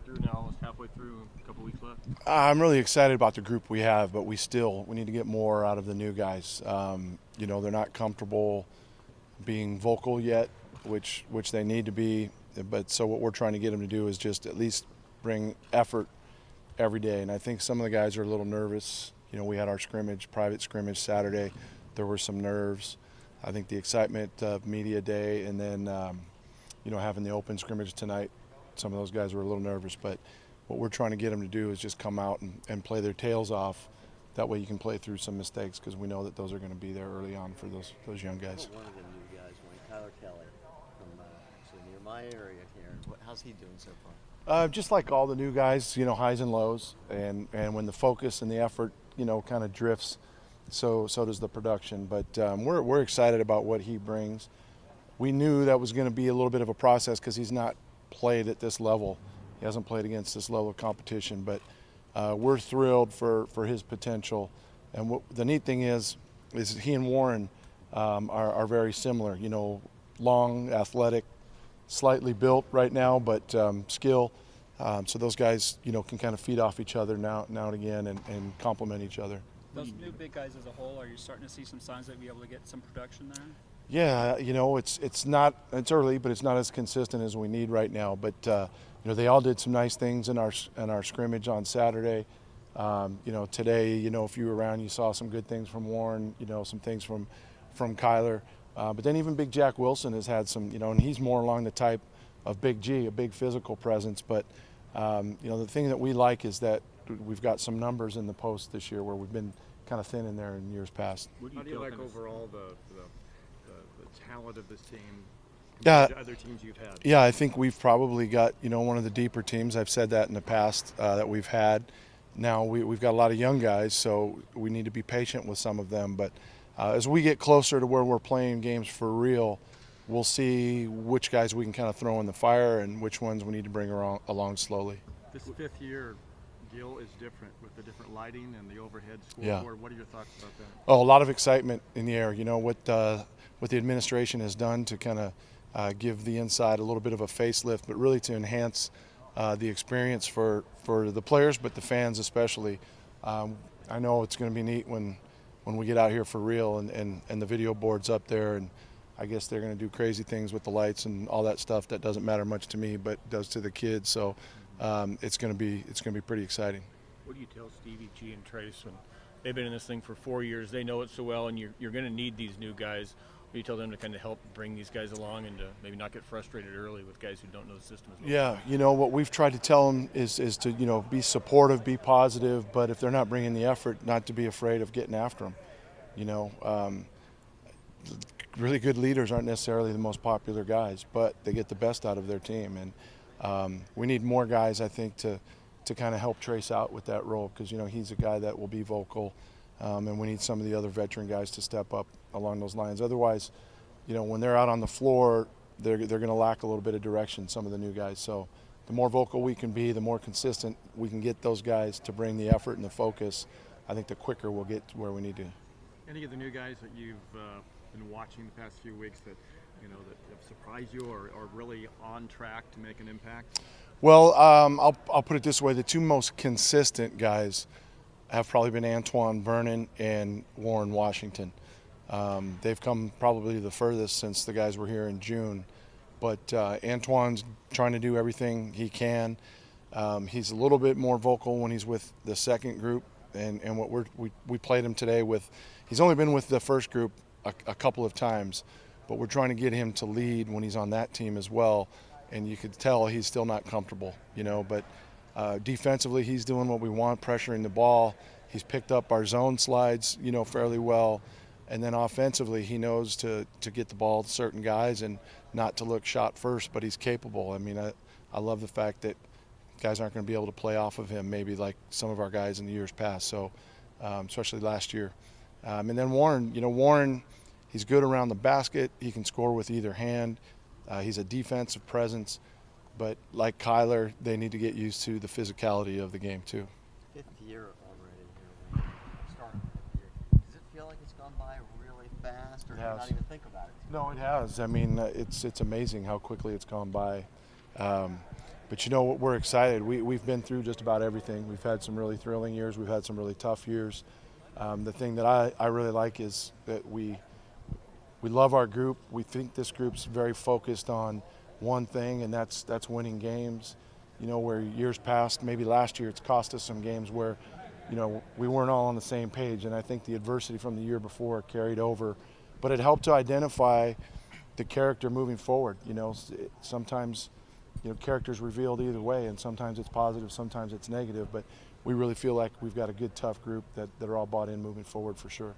through now, almost halfway through, a couple weeks left? I'm really excited about the group we have, but we need to get more out of the new guys. They're not comfortable being vocal yet, which they need to be. But so what we're trying to get them to do is just at least bring effort every day. And I think some of the guys are a little nervous. We had our private scrimmage Saturday. There were some nerves. I think the excitement of media day and then, having the open scrimmage tonight, some of those guys were a little nervous. But what we're trying to get them to do is just come out and play their tails off. That way you can play through some mistakes because we know that those are going to be there early on for those young guys. One of the new guys, Tyler Kelly, from actually near my area here. How's he doing so far? Just like all the new guys, highs and lows, and when the focus and the effort, kind of drifts, so does the production. But we're excited about what he brings. We knew that was going to be a little bit of a process because he's not played at this level. He hasn't played against this level of competition, but we're thrilled for his potential. And the neat thing is he and Warren are very similar. Long, athletic, slightly built right now, but skill. So those guys, can kind of feed off each other now and again and complement each other. Those new big guys as a whole, are you starting to see some signs that you'll be able to get some production there? Yeah, it's early, but it's not as consistent as we need right now. But they all did some nice things in our scrimmage on Saturday. Today, if you were around, you saw some good things from Warren. Some things from Kyler. But then even Big Jack Wilson has had some. And he's more along the type of Big G, a big physical presence. But the thing that we like is that we've got some numbers in the post this year where we've been kind of thin in there in years past. How do you like overall the talent of this team Yeah, compared to other teams you've had? Yeah, I think we've probably got one of the deeper teams. I've said that in the past that we've had. Now we've got a lot of young guys, so we need to be patient with some of them. But as we get closer to where we're playing games for real, we'll see which guys we can kind of throw in the fire and which ones we need to bring along slowly. This fifth-year deal is different with the different lighting and the overhead scoreboard. Yeah. What are your thoughts about that? Oh, a lot of excitement in the air. What the administration has done to kind of give the inside a little bit of a facelift, but really to enhance the experience for the players, but the fans especially. I know it's going to be neat when we get out here for real and the video board's up there, and I guess they're going to do crazy things with the lights and all that stuff that doesn't matter much to me, but does to the kids. So it's going to be pretty exciting. What do you tell Stevie G and Trace when they've been in this thing for 4 years? They know it so well, and you're going to need these new guys. What do you tell them to kind of help bring these guys along and to maybe not get frustrated early with guys who don't know the system as well? Yeah, what we've tried to tell them is to be supportive, be positive, but if they're not bringing the effort, not to be afraid of getting after them. Really good leaders aren't necessarily the most popular guys, but they get the best out of their team, and we need more guys, I think, to kind of help Trace out with that role, because he's a guy that will be vocal, and we need some of the other veteran guys to step up along those lines. Otherwise, when they're out on the floor, they're going to lack a little bit of direction, some of the new guys. So the more vocal we can be, the more consistent we can get those guys to bring the effort and the focus, I think the quicker we'll get to where we need to. Any of the new guys that you've been watching the past few weeks that that have surprised you or really on track to make an impact? Well, I'll put it this way: the two most consistent guys have probably been Antoine Vernon and Warren Washington. They've come probably the furthest since the guys were here in June. But Antoine's trying to do everything he can. He's a little bit more vocal when he's with the second group, and what we played him today with. He's only been with the first group a couple of times, but we're trying to get him to lead when he's on that team as well. And you could tell he's still not comfortable, But defensively, he's doing what we want, pressuring the ball. He's picked up our zone slides, fairly well. And then offensively, he knows to get the ball to certain guys and not to look shot first, but he's capable. I mean, I love the fact that guys aren't going to be able to play off of him, maybe like some of our guys in the years past, so especially last year. And then Warren, he's good around the basket. He can score with either hand. He's a defensive presence. But like Kyler, they need to get used to the physicality of the game too. Fifth year already here. Starting fifth year. Does it feel like it's gone by really fast, or do you not even think about it? No, it has. I mean, it's amazing how quickly it's gone by. But But you know what, we're excited. We've been through just about everything. We've had some really thrilling years. We've had some really tough years. The thing that I really like is that we love our group. We think this group's very focused on one thing, and that's winning games. You know, where years past, maybe last year, it's cost us some games where, you know, we weren't all on the same page. And I think the adversity from the year before carried over. But it helped to identify the character moving forward. You know, sometimes, you know, character's revealed either way, and sometimes it's positive, sometimes it's negative. But we really feel like we've got a good, tough group that are all bought in moving forward for sure.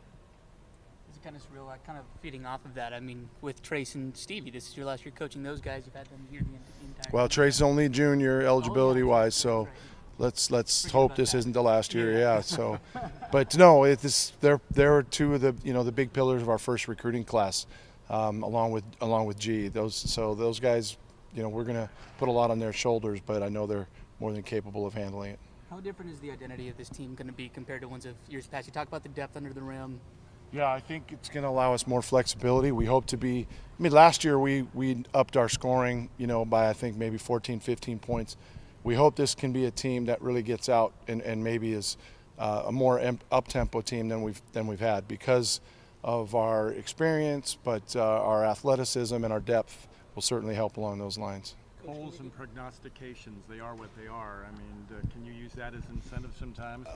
It's kind of surreal, kind of feeding off of that. I mean, with Trace and Stevie, this is your last year coaching those guys. You've had them here the entire Well, time. Trace's only junior eligibility-wise, so That's let's Forget hope about this that. isn't the last year. Yeah. So, but no, they're two of the, you know, the big pillars of our first recruiting class, along with G. Those guys, you know, we're gonna put a lot on their shoulders, but I know they're more than capable of handling it. How different is the identity of this team going to be compared to ones of years past? You talk about the depth under the rim. Yeah, I think it's going to allow us more flexibility. We hope to be. I mean, last year we upped our scoring, you know, by I think maybe 14, 15 points. We hope this can be a team that really gets out and maybe is a more up-tempo team than we've had because of our experience, but our athleticism and our depth will certainly help along those lines. Polls and prognostications, they are what they are. I mean, can you use that as incentive sometimes?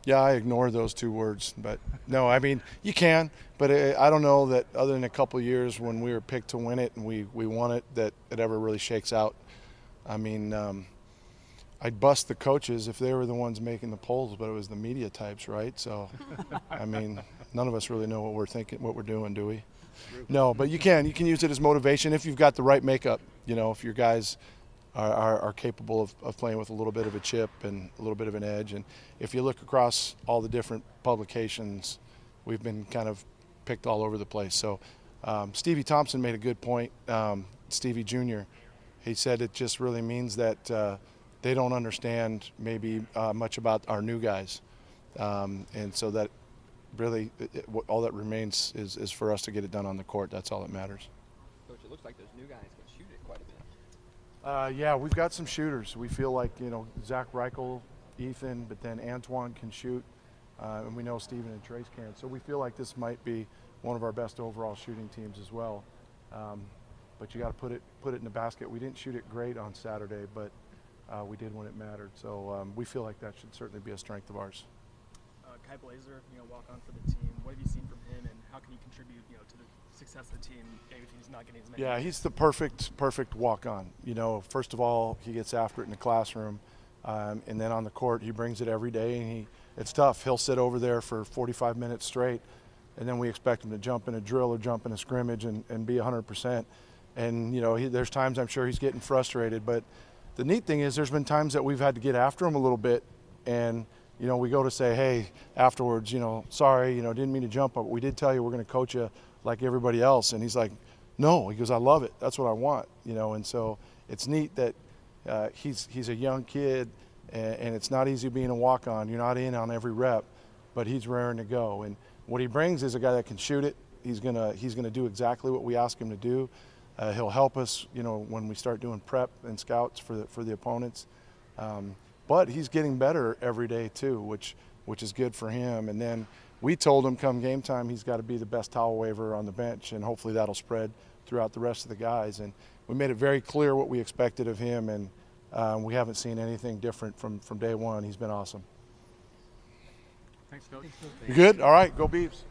Yeah, I ignore those two words, but no, I mean, you can, but I don't know that other than a couple of years when we were picked to win it and we won it, that it ever really shakes out. I mean, I'd bust the coaches if they were the ones making the polls, but it was the media types, right? So, I mean, none of us really know what we're thinking, what we're doing, do we? No, but you can use it as motivation if you've got the right makeup. You know, if your guys are capable of playing with a little bit of a chip and a little bit of an edge. And if you look across all the different publications, we've been kind of picked all over the place. So Stevie Thompson made a good point, Stevie Jr. He said it just really means that they don't understand maybe much about our new guys. And so that really all that remains is for us to get it done on the court. That's all that matters. Coach, it looks like those new guys can shoot it quite a bit. Yeah, we've got some shooters. We feel like, you know, Zach Reichel, Ethan, but then Antoine can shoot, and we know Steven and Trace can. So we feel like this might be one of our best overall shooting teams as well. But you got to put it in the basket. We didn't shoot it great on Saturday, but we did when it mattered. So we feel like that should certainly be a strength of ours. Kai Blazer, walk on for the team. What have you seen from him, and how can he contribute, to the success of the team if he's not getting as many? Yeah, he's the perfect walk on. First of all, he gets after it in the classroom, and then on the court, he brings it every day. And it's tough. He'll sit over there for 45 minutes straight, and then we expect him to jump in a drill or jump in a scrimmage and be 100%. And there's times I'm sure he's getting frustrated, but the neat thing is there's been times that we've had to get after him a little bit, and we go to say, hey, afterwards, sorry, didn't mean to jump, but we did tell you we're going to coach you like everybody else. And he's like, no, he goes, I love it. That's what I want, and so it's neat that he's a young kid, and it's not easy being a walk-on. You're not in on every rep, but he's raring to go. And what he brings is a guy that can shoot it. He's gonna do exactly what we ask him to do. He'll help us, when we start doing prep and scouts for the opponents. But he's getting better every day too, which is good for him. And then we told him come game time he's got to be the best towel waver on the bench, and hopefully that'll spread throughout the rest of the guys. And we made it very clear what we expected of him, and we haven't seen anything different from day one. He's been awesome. Thanks, Coach. You good? All right, go Beavs.